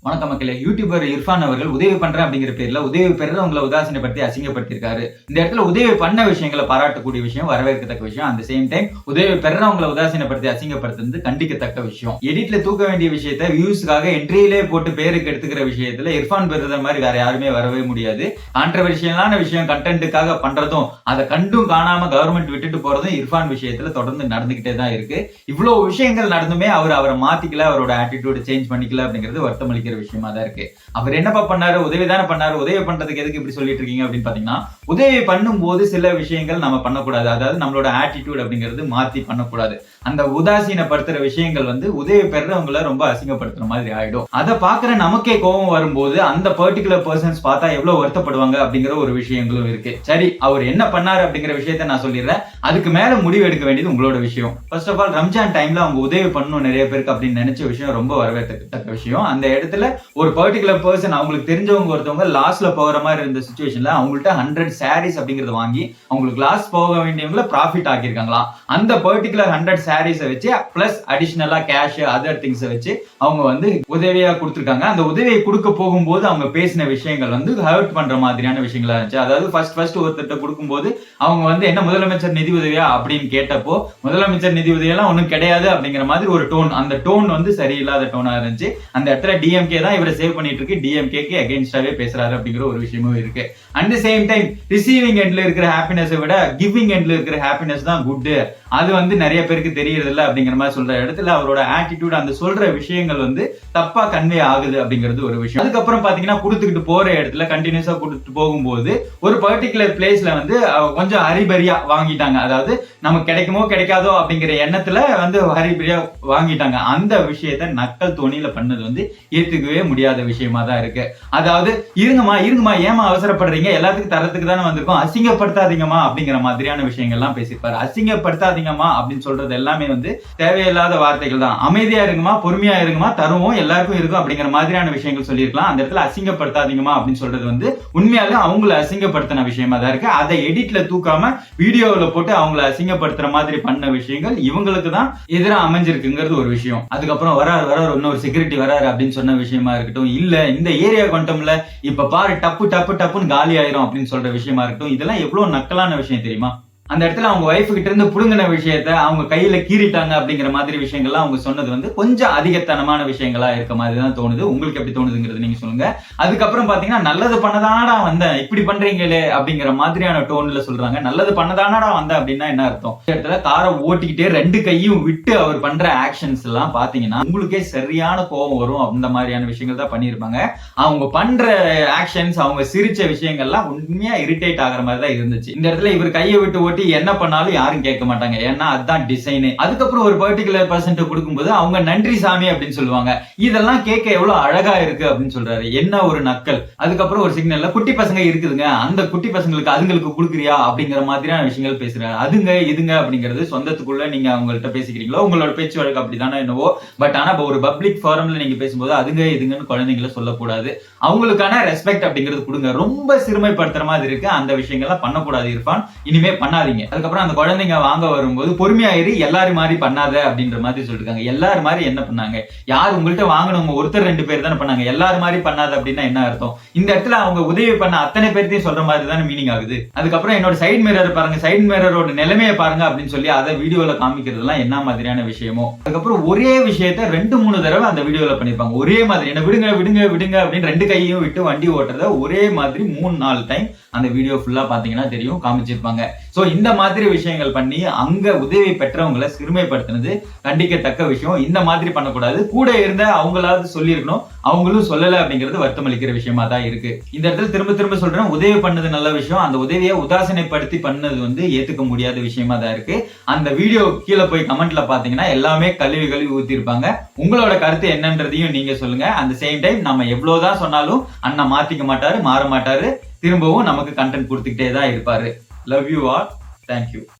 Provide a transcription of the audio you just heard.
வணக்கம் மக்களே. யூடியூபர் இர்ஃபான் அவர்கள் உதவி பண்றேன் அப்படிங்கிற பேர்ல உதவி பெறவங்களை உதாசீனப்படுத்தி அசிங்கப்படுத்திருக்காரு. இந்த இடத்துல உதவி பண்ண விஷயங்களை பாராட்டக்கூடிய விஷயம், வரவேற்கத்தக்க விஷயம். அந்த சேம் டைம் உதவி பெறவங்களை உதாசீனப்படுத்தி அசிங்கப்படுத்துறது கண்டிக்கத்தக்க விஷயம். எடிட்ல தூக்க வேண்டிய விஷயத்தை வியூஸ்க்காக என்ட்ரியிலே போட்டு பேருக்கு எடுத்துக்கிற விஷயத்துல இர்ஃபான் பெறுற மாதிரி வேற யாருமே வரவே முடியாது. கான்ட்ரவர்ஷியலான விஷயம் கண்டென்ட்டுக்காக பண்றதும் அதை கண்டும் காணாம கவர்மெண்ட் விட்டுட்டு போறதும் இர்ஃபான் விஷயத்துல தொடர்ந்து நடந்துகிட்டே தான் இருக்கு. இவ்வளவு விஷயங்கள் நடந்துமே அவரை மாத்திக்கல, அவரோட ஆட்டிடியூட் சேஞ்ச் பண்ணிக்கல அப்படிங்கிறது வருத்தம் அளிக்கிற விஷயமா தான் இருக்கு. அவர் என்னப்பா பண்ணாரு? உதவி தானே பண்ணாரு. உதவி பண்றதுக்கு எதுக்கு இப்படி சொல்லிட்டு இருக்கீங்க அப்படின்னு பாத்தீங்கன்னா, உதவி பண்ணும்போது சில விஷயங்கள் நம்ம பண்ணக்கூடாது. அதாவது நம்மளோட ஆட்டிடியூட் அப்படிங்கிறது மாத்தி பண்ணக்கூடாது. அந்த உதாசீனப்படுத்துற விஷயங்கள் உதவி பெறவங்களை ரொம்ப அசிங்கப்படுத்துற மாதிரி ஆயிடும். அதை பாக்குற நமக்கே கோபம் வரும்போது அந்த பர்டிகுலர் பர்சன்ஸ் பார்த்தா எவ்வளவு வருத்தப்படுவாங்க அப்படிங்கிற ஒரு விஷயங்களும் இருக்கு. சரி, அவர் என்ன பண்ணாரு அப்படிங்கிற விஷயத்த நான் சொல்லிடுறேன். அதுக்கு மேல முடிவு எடுக்க வேண்டியது உங்களோட விஷயம். ஃபர்ஸ்ட் ஆஃப் ஆல், ரம்ஜான் டைம்ல அவங்க உதவி பண்ணணும் நிறைய பேருக்கு அப்படின்னு நினைச்ச விஷயம் ரொம்ப வரவேற்கத்தக்க விஷயம். அந்த இடத்துல ஒரு பர்டிகுலர் பர்சன், அவங்களுக்கு தெரிஞ்சவங்க ஒருத்தவங்க லாஸ்ட்ல போகிற மாதிரி இருந்த சிச்சுவேஷன்ல அவங்கள்ட்ட 100 சாரீஸ் அப்படிங்கறத வாங்கி அவங்களுக்கு லாஸ் போக வேண்டியவங்கள ப்ராஃபிட் ஆக்கியிருக்காங்களாம். அந்த பர்டிகுலர் 100 சாரீஸை வச்சு பிளஸ் அடிஷனலா கேஷ் அதர் திங்ஸை வச்சு அவங்க உதவியா கொடுத்துருக்காங்க. அந்த உதவியை கொடுக்க போகும்போது அவங்க பேசின விஷயங்கள் ஹர்ட் பண்ற மாதிரியான விஷயங்களா இருந்துச்சு. அதாவது ஃபர்ஸ்ட் ஒருத்தர் கொடுக்கும்போது அவங்க என்ன முதலமைச்சர் நிதி உதவியா அப்படின்னு கேட்டப்போ, முதலமைச்சர் நிதி உதவியெல்லாம் ஒன்றும் கிடையாது அப்படிங்கிற மாதிரி ஒரு டோன், அந்த டோன் சரியில்லாத டோனா இருந்துச்சு. அந்த இடத்துல டிஎம்கே தான் இவரை சேவ் பண்ணிட்டு இருக்கு, டிஎம்கேக்கு அகைன்ஸ்டாவே பேசுறாரு அப்படிங்கிற ஒரு விஷயமும் இருக்கு. At the same time receiving எண்ட்ல இருக்கிற ஹாப்பினஸை விட கிவிங் எண்ட்ல இருக்கிற ஹாப்பினஸ் தான் குட். அது நிறைய பேருக்கு தெரியறது இல்லை அப்படிங்கிற மாதிரி சொல்ற இடத்துல அவரோட ஆட்டிடியூட், அந்த சொல்ற விஷயங்கள் தப்பா கன்வே ஆகுது அப்படிங்கிறது ஒரு விஷயம். அதுக்கப்புறம் பாத்தீங்கன்னா, கொடுத்துக்கிட்டு போற இடத்துல கண்டினியூஸா கொடுத்துட்டு போகும்போது ஒரு பர்டிகுலர் பிளேஸ்ல கொஞ்சம் ஹரிபரியா வாங்கிட்டாங்க. அதாவது நமக்கு கிடைக்குமோ கிடைக்காதோ அப்படிங்கிற எண்ணத்துல ஹரிபரியா வாங்கிட்டாங்க. அந்த விஷயத்த நக்கல் தோணியில பண்ணது ஏத்துக்கவே முடியாத விஷயமா தான் இருக்கு. அதாவது இருங்கம்மா ஏமா அவசரப்படுறீங்க, எல்லாத்துக்கும் தரத்துக்கு தானே வந்திருக்கோம், அசிங்கப்படுத்தாதீங்கம்மா அப்படிங்கிற மாதிரியான விஷயங்கள்லாம் பேசியிருப்பாரு. அசிங்கப்படுத்தாதீங்கம்மா அப்படின்னு சொல்றது எல்லாமே தேவையில்லாத வார்த்தைகள் தான். அமைதியா இருங்கம்மா, பொறுமையா இருங்கம்மா, தருவோம் எல்லாருக்கும் இருக்கும் அப்படிங்கிற மாதிரியான விஷயங்கள் சொல்லியிருக்கலாம். அந்த இடத்துல அசிங்கப்படுத்தாதீங்கம்மா அப்படின்னு சொல்றது உண்மையாலே அவங்கள அசிங்கப்படுத்தின விஷயமா தான் இருக்கு. அதை எடிட்ல தூக்காம வீடியோவில் போட்டு அவங்கள அசிங்கப்படுத்துற மாதிரி பண்ண விஷயங்கள் இவங்களுக்கு தான் எதிராக அமைஞ்சிருக்குங்கிறது ஒரு விஷயம். அதுக்கப்புறம் வராரு இன்னொரு செக்யூரிட்டி வராரு அப்படின்னு சொன்ன விஷயமா இருக்கட்டும், இல்ல இந்த ஏரியா கொண்டோம்ல இப்ப பாரு டப்புன்னு காலி ஆயிரும் அப்படின்னு சொல்ற விஷயமா இருக்கட்டும், இதெல்லாம் எவ்வளவு நக்கலான விஷயம் தெரியுமா? அந்த இடத்துல அவங்க ஒய்ஃபு கிட்ட இருந்து புடுங்கின விஷயத்த அவங்க கையில கீறிட்டாங்க அப்படிங்கிற மாதிரி விஷயங்கள்லாம் அவங்க சொன்னது கொஞ்சம் அதிகத்தனமான விஷயங்களா இருக்க மாதிரி தான் தோணுது. உங்களுக்கு எப்படி தோணுதுங்கிறது நீங்க சொல்லுங்க. அதுக்கப்புறம் பாத்தீங்கன்னா, நல்லது பண்ணதானடா வந்தேன், இப்படி பண்றீங்களே அப்படிங்கிற மாதிரியான டோன்ல சொல்றாங்க. நல்லது பண்ணதானடா வந்தேன் அப்படின்னா என்ன அர்த்தம்? இந்த இடத்துல காரை ஓட்டிக்கிட்டே 2 கையும் விட்டு அவர் பண்ற ஆக்ஷன்ஸ் எல்லாம் பாத்தீங்கன்னா உங்களுக்கே சரியான கோபம் வரும். அந்த மாதிரியான விஷயங்கள் தான் பண்ணியிருப்பாங்க. அவங்க பண்ற ஆக்ஷன்ஸ், அவங்க சிரிச்ச விஷயங்கள்லாம் உண்மையா இரிட்டேட் ஆகிற மாதிரி தான் இருந்துச்சு. இந்த இடத்துல இவர் கையை விட்டு என்ன பண்ணாலும் யாரும் கேட்க மாட்டாங்க, ஏன்னா அதுதான் டிசைன். அதுக்கப்புறம் ஒரு பர்டிகுலர் பர்சன்ட் கொடுக்கும்போது அவங்க நன்றி சாமி அப்படின்னு சொல்லுவாங்க. இதெல்லாம் கேட்க எவ்வளவு அழகா இருக்கு அப்படின்னு சொல்றாரு. என்ன ஒரு நக்கல். அதுக்கப்புறம் ஒரு சிக்னல்ல குட்டி பசங்க இருக்குதுங்க, அந்த குட்டி பசங்களுக்கு அதுங்களுக்கு கொடுக்குறியா அப்படிங்கிற மாதிரியான விஷயங்கள் பேசுறாரு. அதுங்க இதுங்க அப்படிங்கிறது சொந்தத்துக்குள்ள நீங்க அவங்கள்ட்ட பேசிக்கிறீங்களோ, உங்களோட பேச்சு வழக்கு அப்படித்தானே என்னவோ. பட் ஆனா ஒரு பப்ளிக் ஃபாரம்ல நீங்க பேசும்போது அதுங்க இதுங்கன்னு குழந்தைங்களை சொல்லக்கூடாது. அவங்களுக்கான ரெஸ்பெக்ட் அப்படிங்கிறது கொடுங்க. ரொம்ப சிறுமைப்படுத்துற மாதிரி இருக்கு. அந்த விஷயங்கள்லாம் பண்ணக்கூடாது இர்ஃபான், இனிமே பண்ணாதீங்க. அதுக்கப்புறம் அந்த குழந்தைங்க வாங்க வரும்போது பொறுமையாயிரு, எல்லாரும் மாதிரி பண்ணாத அப்படின்ற மாதிரி சொல்லிருக்காங்க. எல்லாரும் மாதிரி என்ன பண்ணாங்க? யார் உங்கள்கிட்ட வாங்கணும்? ஒருத்தர் 2 பேர் தானே பண்ணாங்க. எல்லாரும் மாதிரி பண்ணாத அப்படின்னா என்ன அர்த்தம்? இந்த இடத்துல அவங்க உதவி பண்ண அத்தனை பேர்த்தையும் சொல்ற மாதிரி தானே மீனிங் ஆகுது. அதுக்கப்புறம் என்னோட சைட் மிரர் பாருங்க, சைட் மிரரோட நிலைமையை பாருங்க அப்படின்னு சொல்லி அதை வீடியோல காமிக்கிறதுலாம் என்ன மாதிரியான விஷயமோ. அதுக்கப்புறம் ஒரே விஷயத்த 2-3 தடவை அந்த வீடியோல பண்ணிருப்பாங்க. ஒரே மாதிரி என்ன விடுங்க அப்படின்னு 2 கையையும் விட்டு வண்டி ஓட்டுறத ஒரே மாதிரி 3-4 டைம் அந்த வீடியோ ஃபுல்லா பாத்தீங்கன்னா தெரியும், காமிச்சிருப்பாங்க. சோ இந்த மாதிரி விஷயங்கள் பண்ணி அங்க உதவி பெற்றவங்களை சிறுமைப்படுத்தினது கண்டிக்கத்தக்க விஷயம். இந்த மாதிரி பண்ணக்கூடாது. கூட இருந்த அவங்களாவது சொல்லியிருக்கணும், அவங்களும் சொல்லல அப்படிங்கிறது வருத்தம் அளிக்கிற விஷயமா தான் இருக்கு. இந்த இடத்துல திரும்ப சொல்றேன், உதவி பண்ணது நல்ல விஷயம். அந்த உதவியை உதாசனைப்படுத்தி பண்ணது ஏத்துக்க முடியாத விஷயமா தான் இருக்கு. அந்த வீடியோ கீழே போய் கமெண்ட்ல பாத்தீங்கன்னா எல்லாமே கழுவி ஊத்தி இருப்பாங்க. உங்களோட கருத்து என்னன்றதையும் நீங்க சொல்லுங்க. அந்த சேம் டைம் நம்ம எவ்வளவுதான் சொன்னாலும் அண்ணா மாத்திக்க மாட்டாரு, மாற மாட்டாரு. திரும்பவும் நமக்கு கண்டென்ட் கொடுத்துக்கிட்டே தான் இருப்பாரு. Love you all. தேங்க்யூ.